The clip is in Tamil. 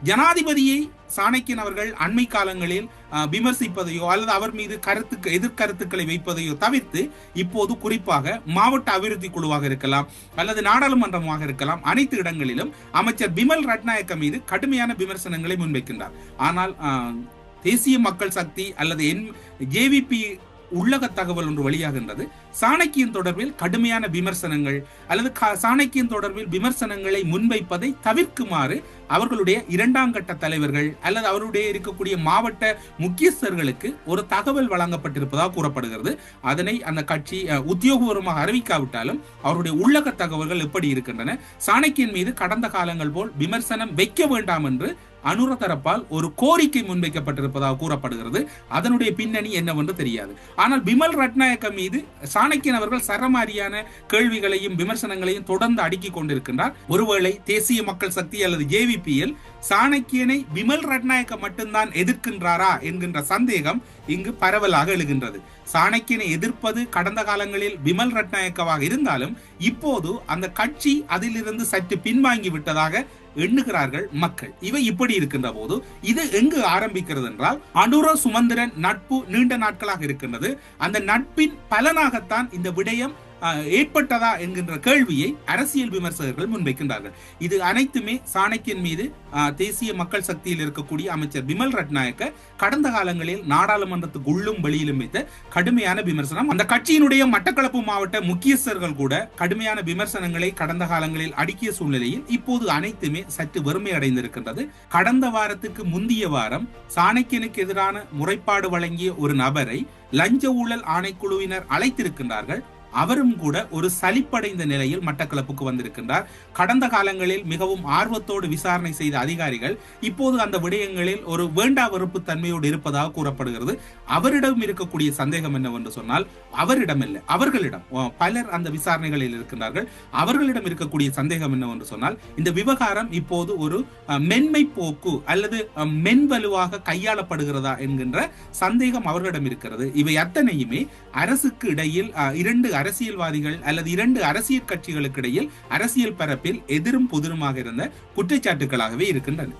ஜனாதிபதியை சாணக்கியன் அவர்கள் அண்மை காலங்களில் விமர்சிப்பதையோ அல்லது அவர் மீது எதிர்கருத்துக்களை வைப்பதையோ தவிர்த்து இப்போது குறிப்பாக மாவட்ட அபிவிருத்தி குழுவாக இருக்கலாம் அல்லது நாடாளுமன்றமாக இருக்கலாம், அனைத்து இடங்களிலும் அமைச்சர் பிமல் ரட்நாயக்க மீது கடுமையான விமர்சனங்களை முன்வைக்கின்றார். ஆனால் தேசிய மக்கள் சக்தி அல்லது ஜேவிபி உள்ளக தகவல் ஒன்று வெளியாகின்றது. சாணக்கியன் தொடர்பில் கடுமையான விமர்சனங்கள் அல்லது சாணக்கியன் தொடர்பில் விமர்சனங்களை முன்வைப்பதை தவிர்க்குமாறு அவர்களுடைய இரண்டாம் கட்ட தலைவர்கள் அல்லது அவருடைய இருக்கக்கூடிய மாவட்ட முக்கியஸ்தர்களுக்கு ஒரு தகவல் வழங்கப்பட்டிருப்பதாக கூறப்படுகிறது. அதனை அந்த கட்சி உத்தியோகபூர்வமாக அறிவிக்காவிட்டாலும் அவருடைய உள்ளக தகவல்கள் எப்படி இருக்கின்றன, சாணக்கியன் மீது கடந்த காலங்கள் போல் விமர்சனம் வைக்க வேண்டாம் என்று அனுர தரப்பால் ஒரு கோரிக்கை முன்வைக்கப்பட்டிருப்பதாக கூறப்படுகிறது. அதனுடைய பின்னணி என்னவென்று தெரியாது. ஆனால் பிமல் ரட்நாயக்க மீது சாணக்கியன் அவர்கள் சரமாரியான கேள்விகளையும் விமர்சனங்களையும் தொடர்ந்து அடுக்கிக் கொண்டிருக்கின்றார். ஒருவேளை தேசிய மக்கள் சக்தி அல்லது ஜேவிபியில் சாணக்கியனை பிமல் ரட்நாயக்க மட்டும்தான் எதிர்க்கின்றாரா என்கின்ற சந்தேகம் இங்கு பரவலாக எழுகின்றது. சாணக்கியனை எதிர்ப்பது கடந்த காலங்களில் பிமல் ரட்நாயக்கவாக இருந்தாலும் இப்போது அந்த கட்சி அதிலிருந்து சற்று பின்வாங்கி விட்டதாக எண்ணுகிறார்கள் மக்கள். இவை இப்படி இருக்கின்ற போது இது எங்கு ஆரம்பிக்கிறது என்றால், அனுர சுமந்திரன் நட்பு நீண்ட நாட்களாக இருக்கின்றது. அந்த நட்பின் பலனாகத்தான் இந்த விடயம் ஏற்பட்டதா என்கின்ற கேள்வியை அரசியல் விமர்சகர்கள் முன்வைக்கின்றார்கள். இது அனைத்துமே சாணக்கியன் மீது தேசிய மக்கள் சக்தியில் இருக்கக்கூடிய அமைச்சர் பிமல் ரட்நாயக்க கடந்த காலங்களில் நாடாளுமன்றத்துக்கு உள்ளும் வெளியிலும் வைத்த கடுமையான விமர்சனம். அந்த கட்சியினுடைய மட்டக்களப்பு மாவட்ட முக்கியஸ்தர்கள் கூட கடுமையான விமர்சனங்களை கடந்த காலங்களில் அடுக்கிய சூழ்நிலையில் இப்போது அனைத்துமே சற்று வெறுமை அடைந்திருக்கின்றது. கடந்த வாரத்துக்கு முந்தைய வாரம் சாணக்கியனுக்கு எதிரான முறைப்பாடு வழங்கிய ஒரு நபரை லஞ்ச ஊழல் ஆணைக்குழுவினர் அழைத்திருக்கின்றார்கள். அவரும் கூட ஒரு சலிப்படைந்த நிலையில் மட்டக்களப்புக்கு வந்திருக்கின்றார். கடந்த காலங்களில் மிகவும் ஆர்வத்தோடு விசாரணை செய்த அதிகாரிகள் இப்போது அந்த விடயங்களில் ஒரு வேண்டா வெறுப்பு தன்மையோடு இருப்பதாக கூறப்படுகிறது. அவரிடம் இருக்கக்கூடிய சந்தேகம் என்னவென்று சொன்னால், அவர்களிடம் பலர் அந்த விசாரணைகளில் இருக்கின்றார்கள். அவர்களிடம் இருக்கக்கூடிய சந்தேகம் என்னவென்று சொன்னால், இந்த விவகாரம் இப்போது ஒரு மென்மை போக்கு அல்லது மென்வலுவாக கையாளப்படுகிறதா என்கின்ற சந்தேகம் அவர்களிடம் இருக்கிறது. இவை அத்தனையுமே அரசுக்கு இடையில் இரண்டு அரசியல்வாதிகள் அல்லது இரண்டு அரசியல் கட்சிகளுக்கு இடையில் அரசியல் பரப்பில் எதிரும் புதிருமாக இருந்த குற்றச்சாட்டுகளாகவே இருக்கின்றன.